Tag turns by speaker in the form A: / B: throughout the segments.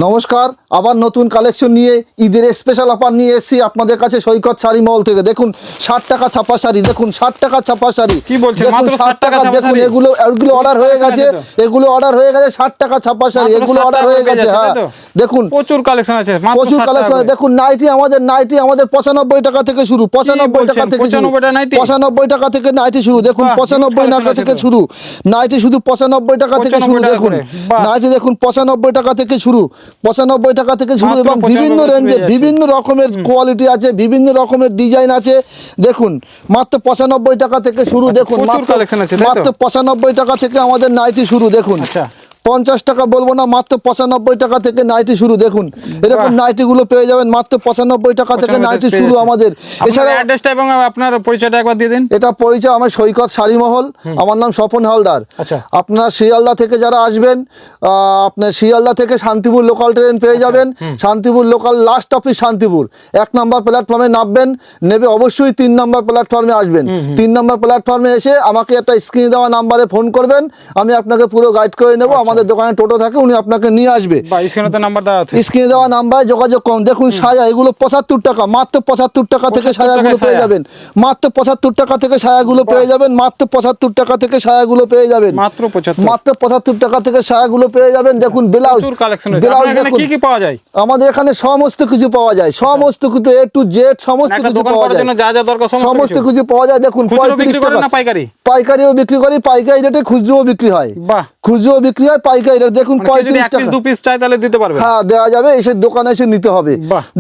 A: নমস্কার, আবার নতুন কালেকশন নিয়ে ঈদের স্পেশাল অফার নিয়ে এসেছি আপনাদের কাছে সৈকত শাড়ি মহল থেকে। দেখুন 60 টাকা ছাপা শাড়ি, দেখুন 60 টাকা ছাপা শাড়ি,
B: কি বলছেন মাত্র
A: 60 টাকা। দেখুন এগুলো অর্ডার হয়ে গেছে, এগুলো অর্ডার হয়ে গেছে 60 টাকা ছাপা শাড়ি, এগুলো অর্ডার হয়ে গেছে। হ্যাঁ দেখুন
B: প্রচুর কালেকশন আছে,
A: প্রচুর কালেকশন। দেখুন নাইটি আমাদের 95 টাকা থেকে শুরু, 95 টাকা থেকে শুরু, 95 টাকা থেকে নাইটি শুরু। দেখুন 95 টাকা থেকে শুরু নাইটি, শুধু 95 টাকা থেকে শুরু। দেখুন নাইটি দেখুন 95 টাকা থেকে শুরু, 95 টাকা থেকে শুরু এবং বিভিন্ন রেঞ্জের বিভিন্ন রকমের কোয়ালিটি আছে, বিভিন্ন রকমের ডিজাইন আছে। দেখুন মাত্র 95 টাকা থেকে শুরু। দেখুন মাত্র 95 টাকা থেকে আমাদের নাইটি শুরু। দেখুন 50 টাকা বলবো না, মাত্র 95 টাকা থেকে নাইটি শুরু। দেখুন এরকম নাইটি গুলো পেয়ে যাবেন মাত্র 95 টাকা থেকে নাইটি শুরু আমাদের। এছাড়া
B: অ্যাড্রেসটা এবং আপনার পরিচয়টা একবার দিয়ে দিন।
A: এটা পরিচয় আমার সৈকত শাড়ি মহল, আমার নাম স্বপন হালদার। আপনার শিয়ালদা থেকে যারা আসবেন, আপনার শিয়ালদা থেকে শান্তিপুর লোকাল ট্রেন পেয়ে যাবেন। Shantipur local last office Shantipur, 1 নম্বর প্ল্যাটফর্মে নামবেন, নেবে অবশ্যই 3 নম্বর প্ল্যাটফর্মে আসবেন। 3 নম্বর প্ল্যাটফর্মে এসে আমাকে একটা স্ক্রিনে দেওয়া নাম্বারে ফোন করবেন, আমি আপনাকে পুরো গাইড করে নেবো। আমাদের দোকানে টোটো থাকে, উনি আপনাকে নিয়ে আসবে। স্ক্রিনে দেওয়া নাম্বারে যোগাযোগ করুন। দেখুন সায়া, এগুলো 75 টাকা, মাত্র 75 টাকা থেকে সায়াগুলো পেয়ে যাবেন। মাত্র 75 টাকা থেকে সায়াগুলো পেয়ে যাবেন। মাত্র 75 টাকা থেকে সায়াগুলো পেয়ে যাবেন। মাত্র 75 টাকা থেকে সায়াগুলো পেয়ে যাবেন। দেখুন ব্লাউজ,
B: কি কি পাওয়া যায়
A: আমাদের এখানে? সমস্ত কিছু পাওয়া যায়, সমস্ত কিছু A to Z সমস্ত কিছু পাওয়া যায়, সমস্ত কিছু পাওয়া যায়। দেখুন 35 টাকা পাইকারিও বিক্রি করি, পাইকারি রেটে খুচরোও বিক্রি হয়। খুচরো বিক্রি হয়, পাইকারি রেট। দেখুন 35 টাকা,
B: 2 পিস চাই তাহলে দিতে পারবে?
A: হ্যাঁ দেওয়া যাবে, এসে দোকানে এসে নিতে হবে।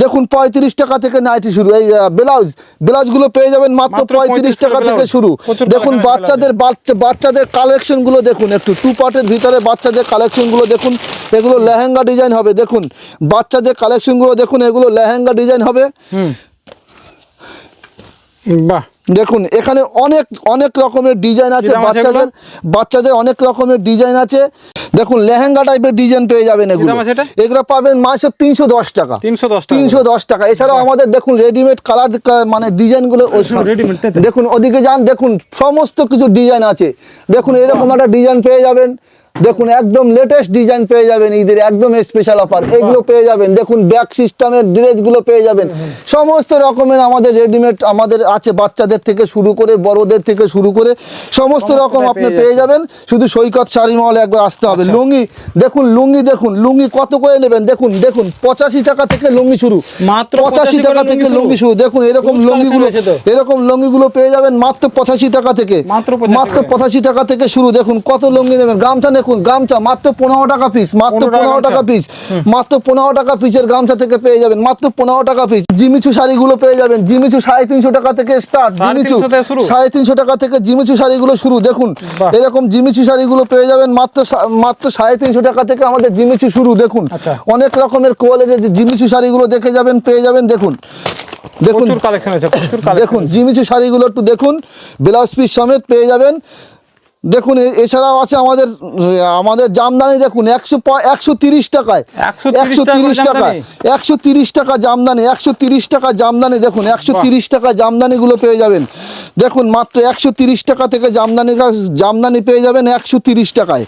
A: দেখুন 35 টাকা থেকে নাইটি শুরু। এই ব্লাউজগুলো পেয়ে যাবেন মাত্র 35 টাকা থেকে শুরু। দেখুন বাচ্চাদের কালেকশন গুলো দেখুন, একটু 2 পার্টের ভিতরে বাচ্চাদের কালেকশন গুলো দেখুন। এগুলো লেহেঙ্গা ডিজাইন হবে। দেখুন বাচ্চাদের কালেকশন গুলো দেখুন, এগুলো লেহেঙ্গা ডিজাইন হবে।
B: বাহ,
A: দেখুন এখানে অনেক রকমের ডিজাইন আছে, বাচ্চাদের অনেক রকমের ডিজাইন আছে। দেখুন লেহেঙ্গা টাইপের ডিজাইন পেয়ে যাবেন। এগুলো পাবেন মাত্র 310 টাকা, 310 টাকা। এছাড়াও আমাদের দেখুন রেডিমেড কালার মানে ডিজাইনগুলো, দেখুন ওদিকে যান, দেখুন সমস্ত কিছু ডিজাইন আছে। দেখুন এরকম একটা ডিজাইন পেয়ে যাবেন। দেখুন একদম লেটেস্ট ডিজাইন পেয়ে যাবেন, ঈদের একদম স্পেশাল অফার এগুলো পেয়ে যাবেন। দেখুন ব্যাক সিস্টেমের ড্রেসগুলো পেয়ে যাবেন। সমস্ত রকমের আমাদের রেডিমেড আমাদের আছে, বাচ্চাদের থেকে শুরু করে বড়দের থেকে শুরু করে সমস্ত রকম আপনি পেয়ে যাবেন। শুধু সৈকত শাড়ি মহলে একবার আসতে হবে। লুঙ্গি দেখুন, দেখুন লুঙ্গি কত করে নেবেন? দেখুন 85 টাকা থেকে লুঙ্গি শুরু, মাত্র 85 টাকা থেকে লুঙ্গি শুরু। দেখুন এরকম লুঙ্গিগুলো পেয়ে যাবেন মাত্র 85 টাকা থেকে, মাত্র 85 টাকা থেকে শুরু। দেখুন কত লুঙ্গি নেবেন। গামছা দেখুন, গামছা মাত্র 15 টাকা পিস, মাত্র 15 টাকা পিস, মাত্র 15 টাকা পিসের গামছা থেকে পেয়ে যাবেন, মাত্র 15 টাকা পিস। জিমিচু শাড়িগুলো পেয়ে যাবেন, জিমিচু 350 টাকা থেকে স্টার্ট, জিমিচু 350 টাকা থেকে জিমিচু শাড়িগুলো শুরু। দেখুন এরকম জিমিচু শাড়িগুলো পেয়ে যাবেন মাত্র 350 টাকা থেকে আমাদের জিমিচু শুরু। দেখুন অনেক রকমের কোয়ালিটির জিমিচু শাড়িগুলো দেখে যাবেন, পেয়ে যাবেন। দেখুন দেখুন জিমিচু শাড়িগুলো একটু দেখুন, ব্লাউজ পিস সমেত পেয়ে যাবেন। দেখুন এছাড়াও আছে আমাদের জামদানি। দেখুন 130 টাকায়, 130 টাকায় 130 টাকা জামদানি, 130 টাকা জামদানি। দেখুন 130 টাকা জামদানিগুলো পেয়ে যাবেন। দেখুন মাত্র 130 টাকা থেকে জামদানি পেয়ে যাবেন 130 টাকায়,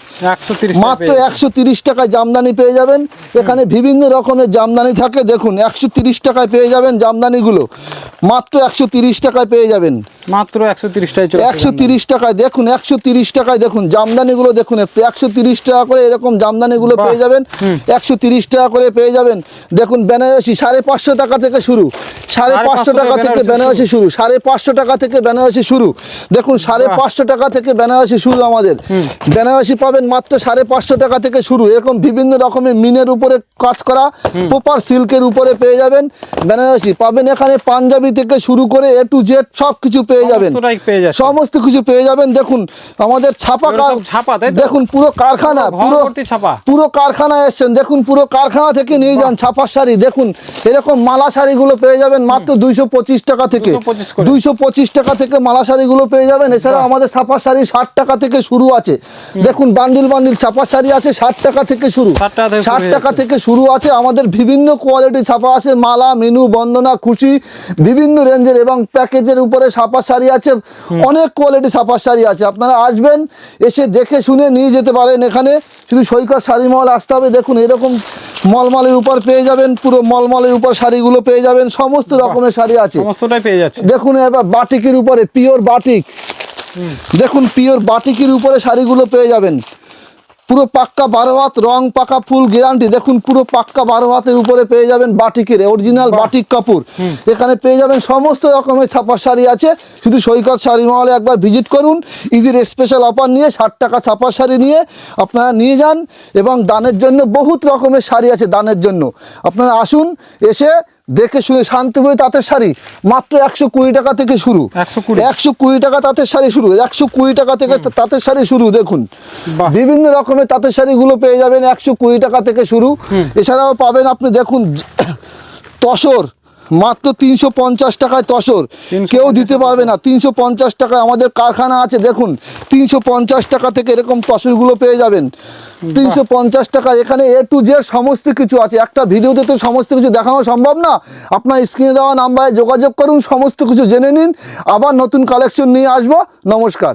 A: মাত্র 130 টাকায় জামদানি পেয়ে যাবেন। এখানে বিভিন্ন রকমের জামদানি থাকে। দেখুন 130 টাকায় পেয়ে যাবেন জামদানিগুলো, মাত্র 130 টাকায় পেয়ে যাবেন,
B: মাত্র
A: 130 টাকায়। দেখুন 130 টাকায় দেখুন জামদানিগুলো দেখুন একটু, 130 টাকা করে এরকম জামদানিগুলো পেয়ে যাবেন, 130 টাকা করে পেয়ে যাবেন। দেখুন বেনারসি 550 টাকা থেকে শুরু, 550 টাকা থেকে বেনারসি শুরু, 550 টাকা থেকে বেনারসি শুরু। দেখুন 550 টাকা থেকে বেনারসি শুরু। আমাদের বেনারসি পাবেন মাত্র 550 টাকা থেকে শুরু। এরকম বিভিন্ন রকমের মিনের উপরে কাজ করা প্রপার সিল্কের উপরে পেয়ে যাবেন বেনারসি। পাবেন এখানে পাঞ্জাবি থেকে শুরু করে A to Z সব কিছু পেয়ে যাবেন, সমস্ত কিছু পেয়ে যাবেন। দেখুন আমাদের ছাপা, দেখুন পুরো কারখানা, পুরো কারখানা এসছেন। দেখুন পুরো কারখানা থেকে নিয়ে যান ছাপার শাড়ি। দেখুন এরকম মালা শাড়িগুলো পেয়ে যাবেন মাত্র 225 টাকা থেকে, 225 টাকা থেকে মালা শাড়িগুলো পেয়ে যাবেন। এছাড়া আমাদের ছাপার শাড়ি 60 টাকা থেকে শুরু আছে। দেখুন বান্ডিল ছাপার শাড়ি আছে 60 টাকা থেকে শুরু, 60 টাকা থেকে শুরু আছে। আমাদের বিভিন্ন কোয়ালিটি ছাপা আছে, মালা, মিনু, বন্দনা, খুশি, বিভিন্ন রেঞ্জের এবং প্যাকেজের উপরে ছাপা ছাপার শাড়ি আছে, অনেক কোয়ালিটি ছাপার শাড়ি আছে। আপনারা আসবেন, এসে দেখে শুনে নিয়ে যেতে পারেন। এখানে শুধু সৈকত শাড়ি মহল আসতে হবে। দেখুন এরকম মলমলের উপর পেয়ে যাবেন, পুরো মলমলের উপর শাড়িগুলো পেয়ে যাবেন, সমস্ত রকমের শাড়ি আছে,
B: সমস্তটাই পেয়ে যাচ্ছে।
A: দেখুন এবার বাটিকের উপরে পিওর বাটিক, দেখুন পিওর বাটিকের উপরে শাড়িগুলো পেয়ে যাবেন, পুরো পাক্কা 12 হাত রং পাকা ফুল গ্যারান্টি। দেখুন পুরো পাক্কা 12 হাতের উপরে পেয়ে যাবেন বাটিকের অরিজিনাল বাটিক কাপড়। এখানে পেয়ে যাবেন সমস্ত রকমের ছাপার শাড়ি আছে। শুধু সৈকত শাড়ি মহলে একবার ভিজিট করুন, ঈদের স্পেশাল অফার নিয়ে 60 টাকা ছাপার শাড়ি নিয়ে আপনারা নিয়ে যান। এবং দানের জন্য বহুত রকমের শাড়ি আছে, দানের জন্য আপনারা আসুন, এসে দেখে শুনে। শান্তিপুরি তাঁতের শাড়ি মাত্র 120 টাকা থেকে শুরু, 120 টাকা তাঁতের শাড়ি শুরু, 120 টাকা থেকে তাঁতের শাড়ি শুরু। দেখুন বিভিন্ন রকমের তাঁতের শাড়িগুলো পেয়ে যাবেন 120 টাকা থেকে শুরু। এছাড়াও পাবেন আপনি দেখুন তসর মাত্র 350 টাকায় তসর, কেউ দিতে পারবে না। 350 টাকায় আমাদের কারখানা আছে, দেখুন 350 টাকা থেকে এরকম তসরগুলো পেয়ে যাবেন 350 টাকা। এখানে A to Z সমস্ত কিছু আছে, একটা ভিডিওতে তো সমস্ত কিছু দেখানো সম্ভব না। আপনার স্ক্রিনে দেওয়া নাম্বারে যোগাযোগ করুন, সমস্ত কিছু জেনে নিন। আবার নতুন কালেকশন নিয়ে আসবো। নমস্কার।